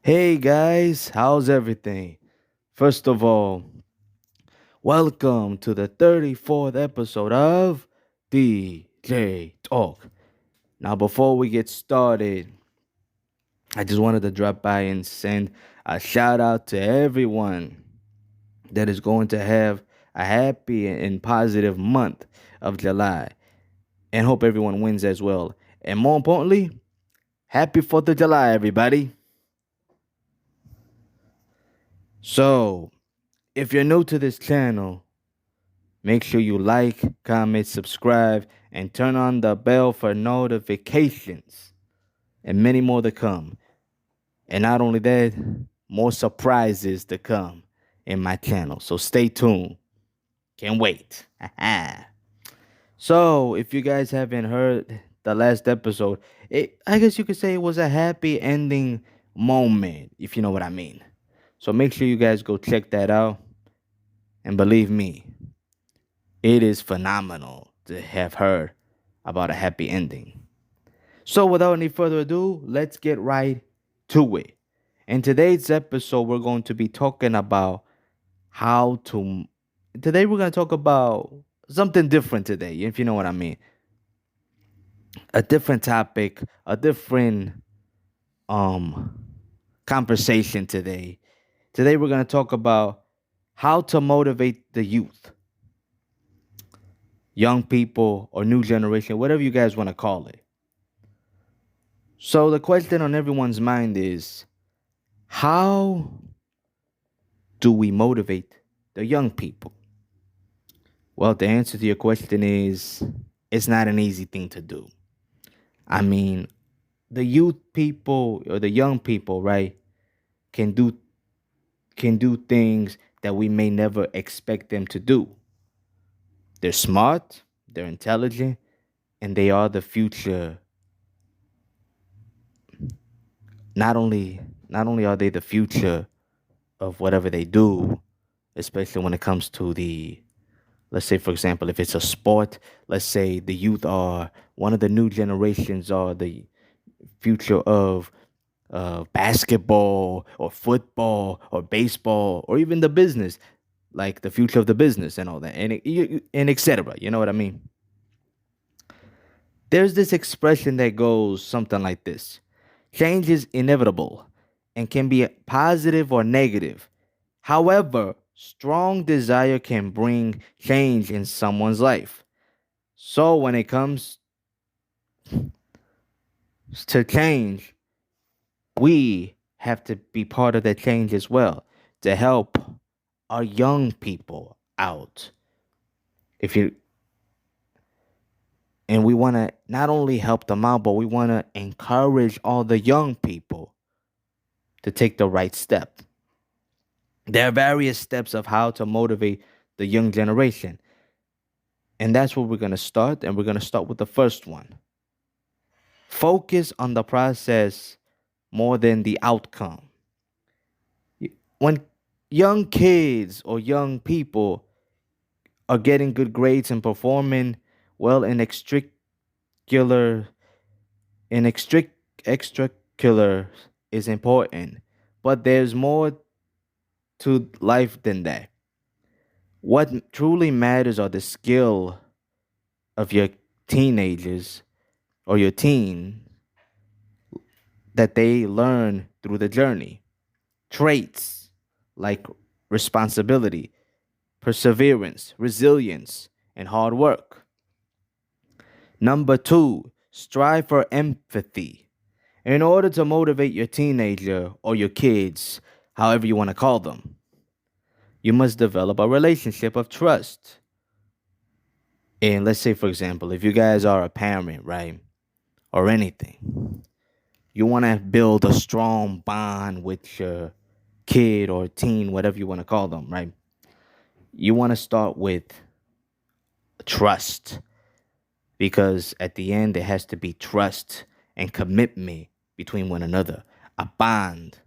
Hey guys, how's everything? First of all, welcome to the 34th episode of DJ Talk. Now, before we get started, I just wanted to drop by and send a shout out to everyone that is going to have a happy and positive month of July, and hope everyone wins as well. And more importantly, happy 4th of July, everybody. So, if you're new to this channel, make sure you like, comment, subscribe, and turn on the bell for notifications and many more to come. And not only that, more surprises to come in my channel. So stay tuned. Can't wait. So, if you guys haven't heard the last episode, I guess you could say it was a happy ending moment, if you know what I mean. So make sure you guys go check that out. And believe me, it is phenomenal to have heard about a happy ending. So, without any further ado, let's get right to it. In today's episode, we're going to be talking about how to. Today, we're going to talk about something different today, if you know what I mean. A different topic, a different um conversation today. Today, we're going to talk about how to motivate the youth, young people, or new generation, whatever you guys want to call it. So the question on everyone's mind is, how do we motivate the young people? Well, the answer to your question is, it's not an easy thing to do. I mean, the youth people or the young people, right, can do things that we may never expect them to do. They're smart, they're intelligent, and they are the future. Not only are they the future of whatever they do, especially when it comes to the, let's say, for example, if it's a sport, let's say the youth are one of the new generations, are the future of basketball or football or baseball or even the business, like the future of the business and all that, and etc. You know what I mean? There's this expression that goes something like this: change is inevitable and can be positive or negative. However, strong desire can bring change in someone's life. So, when it comes to change, we have to be part of that change as well to help our young people out. If you and we want to not only help them out, but we want to encourage all the young people to take the right step. There are various steps of how to motivate the young generation. And that's where we're going to start. And we're going to start with the first one: focus on the process more than the outcome. When young kids or young people are getting good grades and performing well in in extracurricular is important, but there's more to life than that. What truly matters are the skill of your teenagers or your teen that they learn through the journey. Traits like responsibility, perseverance, resilience, and hard work. Number two, strive for empathy. In order to motivate your teenager or your kids, however you want to call them, you must develop a relationship of trust. And let's say, for example, if you guys are a parent, right, or anything, you want to build a strong bond with your kid or teen, whatever you want to call them, right? You want to start with trust, because at the end, there has to be trust and commitment between one another. A bond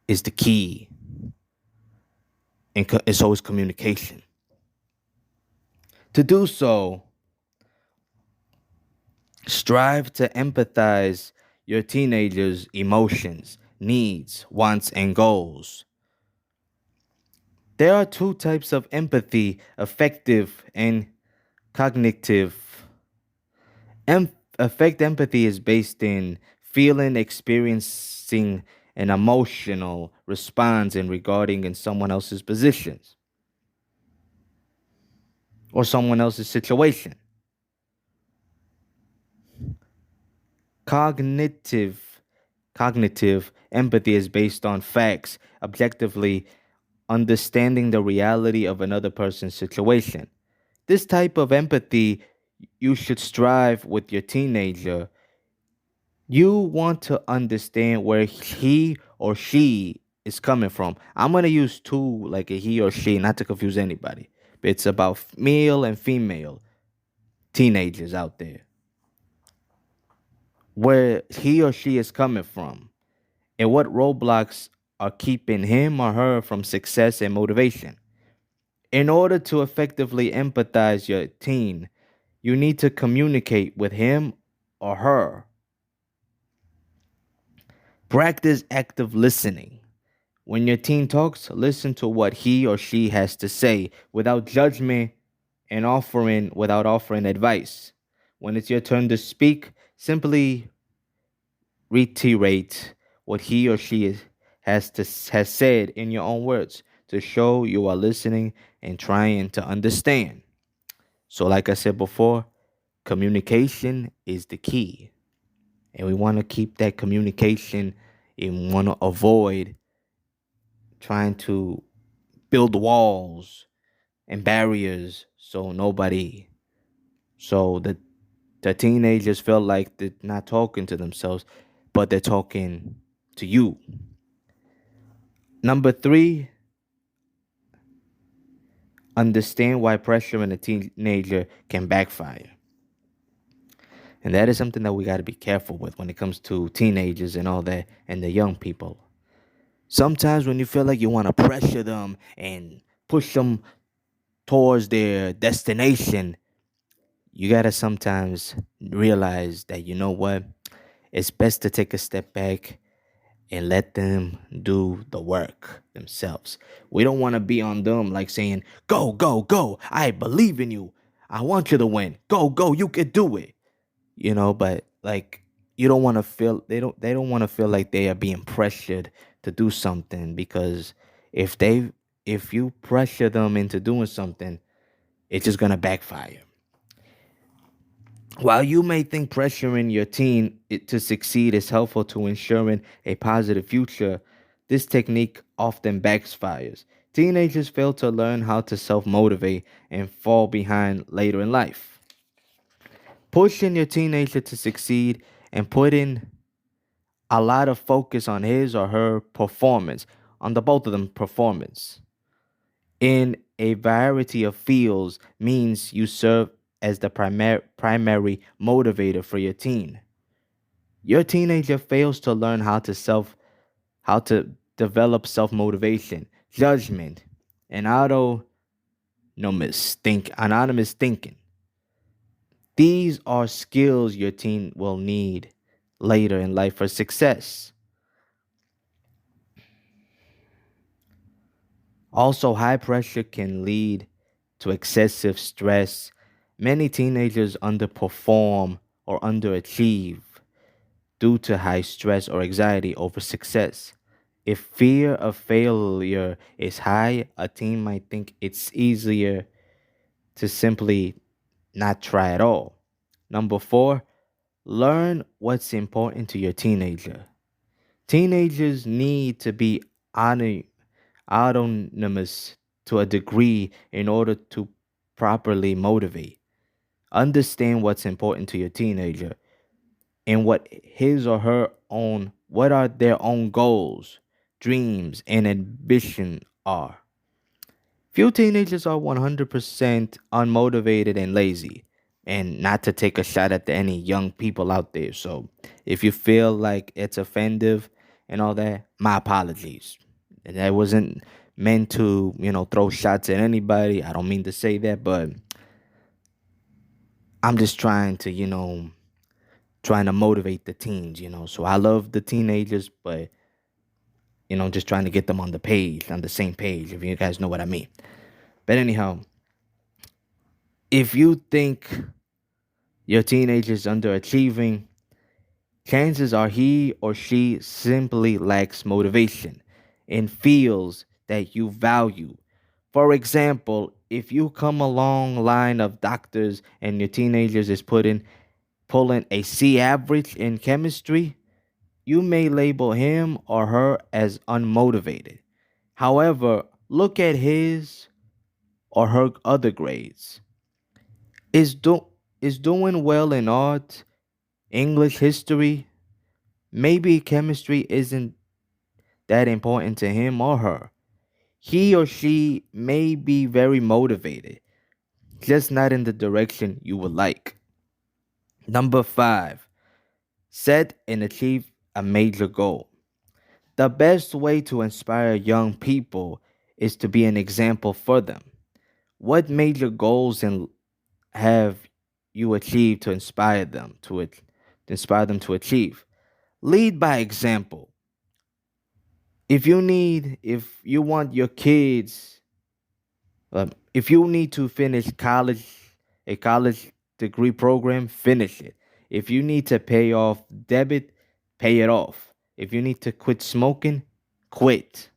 is the key, and it's always communication. To do so, strive to empathize your teenagers' emotions, needs, wants, and goals. There are two types of empathy: affective and cognitive. Affect empathy is based in feeling, experiencing an emotional response in regarding in someone else's positions or someone else's situation. Cognitive cognitive empathy is based on facts, objectively understanding the reality of another person's situation. This type of empathy you should strive with your teenager. You want to understand where he or she is coming from. I'm going to use two, like a he or she, not to confuse anybody. It's about male and female teenagers out there, where he or she is coming from, and what roadblocks are keeping him or her from success and motivation. In order to effectively empathize your teen, you need to communicate with him or her. Practice active listening. When your teen talks, listen to what he or she has to say without judgment and offering without offering advice. When it's your turn to speak, simply reiterate what he or she has said in your own words to show you are listening and trying to understand. So, like I said before, communication is the key. And we want to keep that communication and want to avoid trying to build walls and barriers so the teenagers feel like they're not talking to themselves, but they're talking to you. Number three, understand why pressure in a teenager can backfire. And that is something that we got to be careful with when it comes to teenagers and all that and the young people. Sometimes when you feel like you want to pressure them and push them towards their destination, you got to sometimes realize that, you know what? It's best to take a step back and let them do the work themselves. We don't want to be on them like saying, go, go, go. I believe in you. I want you to win. Go, go. You can do it. But like you don't want to feel they don't want to feel like they are being pressured to do something, because if they if you pressure them into doing something, it's just going to backfire. While you may think pressuring your teen to succeed is helpful to ensuring a positive future, this technique often backfires. Teenagers fail to learn how to self motivate and fall behind later in life. Pushing your teenager to succeed and putting a lot of focus on his or her performance, on the both of them performance, in a variety of fields means you serve as the primary motivator for your teen. Your teenager fails to learn how to develop self-motivation, judgment, and anonymous thinking. These are skills your teen will need later in life for success. Also, high pressure can lead to excessive stress. Many teenagers underperform or underachieve due to high stress or anxiety over success. If fear of failure is high, a teen might think it's easier to simply not try at all. Number four, learn what's important to your teenager. Teenagers need to be honor, autonomous to a degree in order to properly motivate. Understand what's important to your teenager and what are their own goals, dreams, and ambition are. Few teenagers are 100% unmotivated and lazy. And not to take a shot at any young people out there. So if you feel like it's offensive and all that, my apologies. And that wasn't meant to, throw shots at anybody. I don't mean to say that, but I'm just trying to, trying to motivate the teens. So I love the teenagers, but just trying to get them on the page, on the same page, if you guys know what I mean. But anyhow, if you think your teenager is underachieving, chances are he or she simply lacks motivation and feels that you value. For example, if you come along line of doctors and your teenagers is pulling a C average in chemistry, you may label him or her as unmotivated. However, look at his or her other grades. Is do is doing well in art, English, history. Maybe chemistry isn't that important to him or her. He or she may be very motivated, just not in the direction you would like. Number 5, set and achieve a major goal. The best way to inspire young people is to be an example for them. What major goals and have you achieved to inspire them to achieve? Lead by example. If you want your kids, if you need to finish a college degree program, finish it. If you need to pay off debit, pay it off. If you need to quit smoking, quit.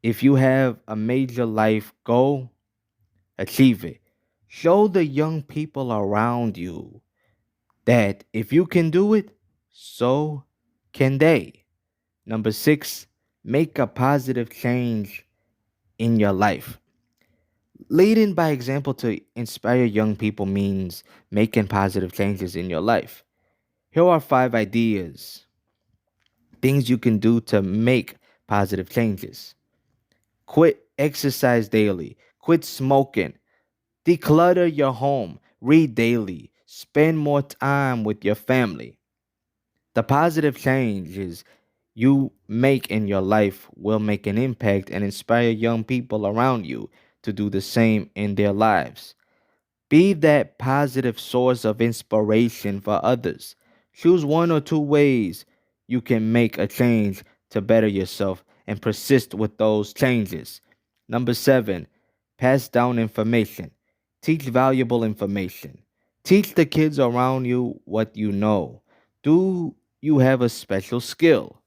If you have a major life goal, achieve it. Show the young people around you that if you can do it, so can they. Number 6, make a positive change in your life. Leading by example to inspire young people means making positive changes in your life. Here are 5 ideas, things you can do to make positive changes. Quit exercise daily, quit smoking, declutter your home, read daily, spend more time with your family. The positive changes you make in your life will make an impact and inspire young people around you to do the same in their lives. Be that positive source of inspiration for others. Choose 1 or 2 ways you can make a change to better yourself and persist with those changes. Number 7, pass down information. Teach valuable information. Teach the kids around you what you know. Do you have a special skill?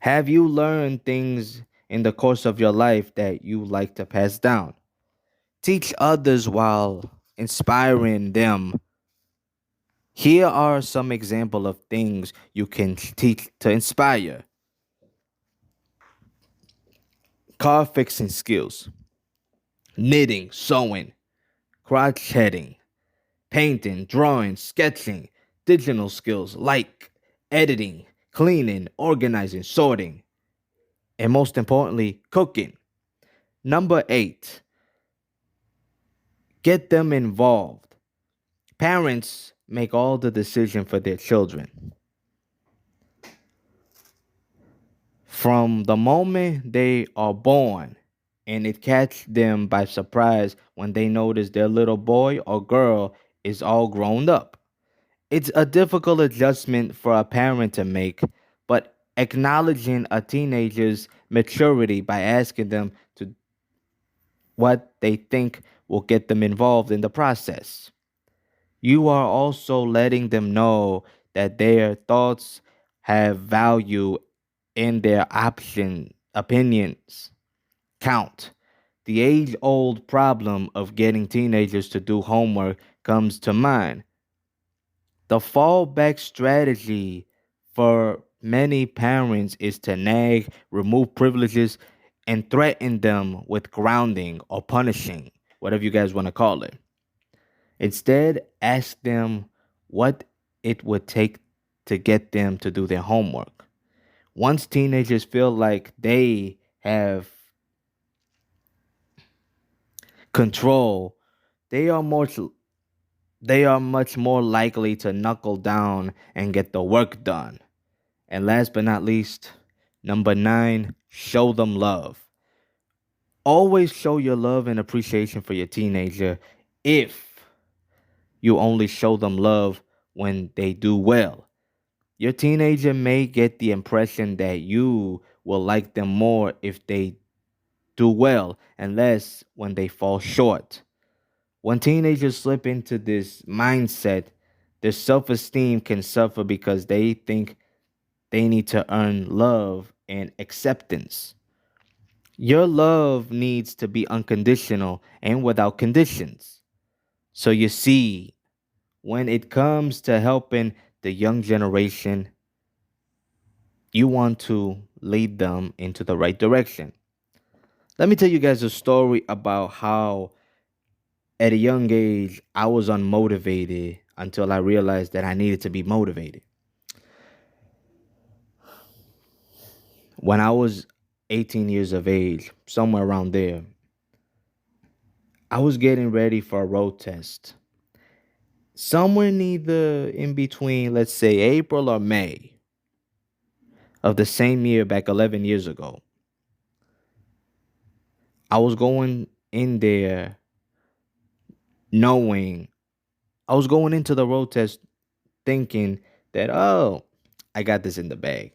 Have you learned things in the course of your life that you like to pass down? Teach others while inspiring them. Here are some example of things you can teach to inspire. Car fixing skills, knitting, sewing, crocheting, painting, drawing, sketching, digital skills like editing, cleaning, organizing, sorting, and most importantly, cooking. Number 8, get them involved. Parents make all the decision for their children. From the moment they are born, and it catches them by surprise when they notice their little boy or girl is all grown up. It's a difficult adjustment for a parent to make, but acknowledging a teenager's maturity by asking them to what they think will get them involved in the process. You are also letting them know that their thoughts have value and their opinions count. The age old problem of getting teenagers to do homework comes to mind. The fallback strategy for many parents is to nag, remove privileges, and threaten them with grounding or punishing, whatever you guys want to call it. Instead, ask them what it would take to get them to do their homework. Once teenagers feel like they have control, they are much they are much more likely to knuckle down and get the work done. And last but not least, number 9, show them love. Always show your love and appreciation for your teenager. If you only show them love when they do well. Your teenager may get the impression that you will like them more if they do well and less when they fall short. When teenagers slip into this mindset, their self esteem can suffer because they think they need to earn love and acceptance. Your love needs to be unconditional and without conditions. So you see, when it comes to helping the young generation, you want to lead them into the right direction. Let me tell you guys a story about how, at a young age, I was unmotivated until I realized that I needed to be motivated. When I was 18 years of age, somewhere around there, I was getting ready for a road test. Somewhere neither in between, let's say April or May of the same year back 11 years ago. I was going in there knowing, I was going into the road test thinking that, oh, I got this in the bag.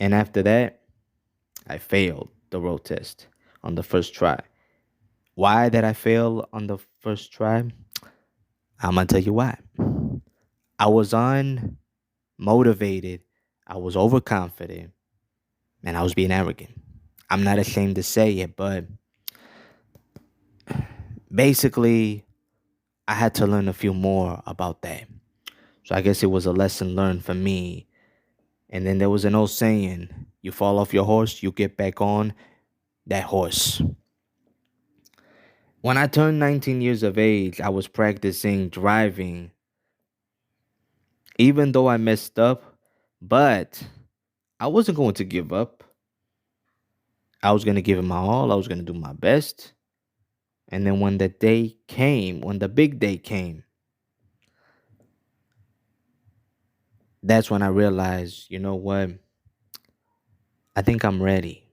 And after that, I failed the road test on the first try. Why did I fail on the first try? I'm going to tell you why. I was unmotivated, I was overconfident, and I was being arrogant. I'm not ashamed to say it, but basically, I had to learn a few more about that. So I guess it was a lesson learned for me. And then there was an old saying, you fall off your horse, you get back on that horse. When I turned 19 years of age, I was practicing driving, even though I messed up, but I wasn't going to give up. I was going to give it my all. I was going to do my best. And then when the day came, when the big day came, that's when I realized, you know what? I think I'm ready.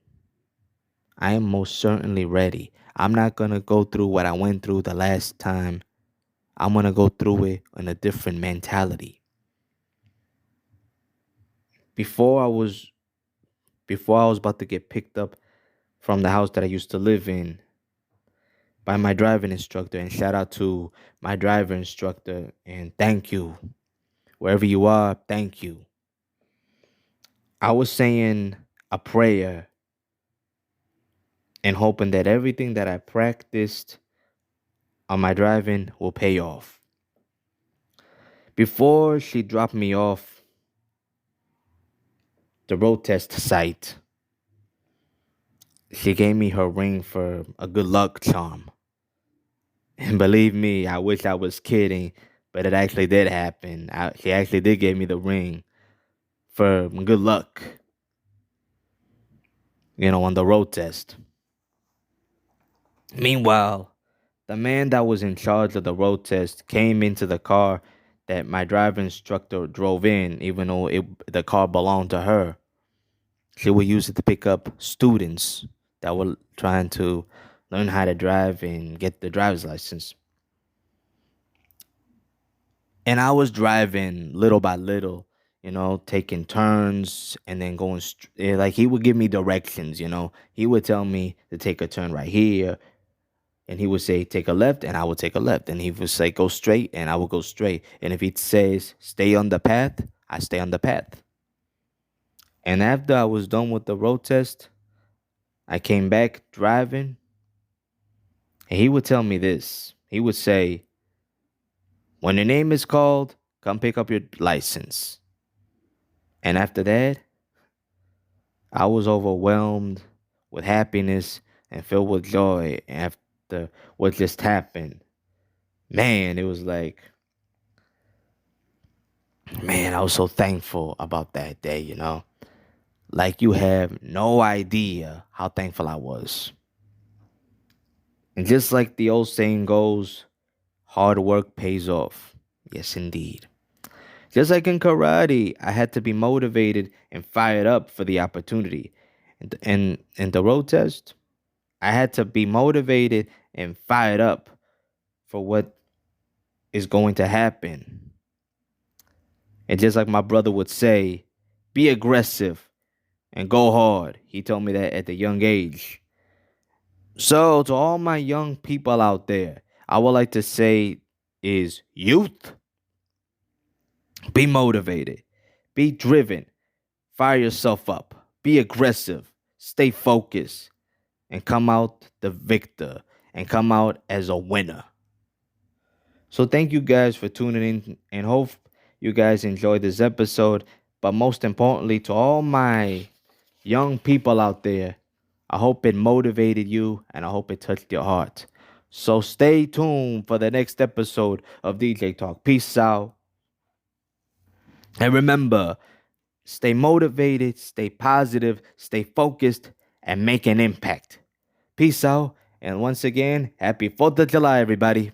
I am most certainly ready. I'm not going to go through what I went through the last time. I'm going to go through it in a different mentality. Before I was before I was about to get picked up from the house that I used to live in by my driving instructor, and shout out to my driver instructor and thank you. Wherever you are, thank you. I was saying a prayer and hoping that everything that I practiced on my driving will pay off. Before she dropped me off the road test site, she gave me her ring for a good luck charm. And believe me, I wish I was kidding, but it actually did happen. She actually did give me the ring for good luck, on the road test. Meanwhile, the man that was in charge of the road test came into the car that my driving instructor drove in, even though the car belonged to her. She would use it to pick up students that were trying to learn how to drive and get the driver's license. And I was driving little by little, taking turns and then going like he would give me directions. He would tell me to take a turn right here, and he would say take a left, and I would take a left, and he would say go straight, and I would go straight. And if he says stay on the path, I stay on the path. And after I was done with the road test, I came back driving, and he would tell me this. He would say, when your name is called, come pick up your license. And after that, I was overwhelmed with happiness and filled with joy after what just happened. Man, it was like, man, I was so thankful about that day. Like you have no idea how thankful I was. And just like the old saying goes, hard work pays off. Yes, indeed. Just like in karate, I had to be motivated and fired up for the opportunity. And the road test, I had to be motivated and fired up for what is going to happen. And just like my brother would say, be aggressive and go hard. He told me that at the young age. So, to all my young people out there, I would like to say is youth, be motivated, be driven, fire yourself up, be aggressive, stay focused, and come out the victor and come out as a winner. So, thank you guys for tuning in and hope you guys enjoyed this episode. But most importantly, to all my young people out there, I hope it motivated you and I hope it touched your heart. So stay tuned for the next episode of DJ Talk. Peace out. And remember, stay motivated, stay positive, stay focused, and make an impact. Peace out. And once again, happy 4th of July, everybody.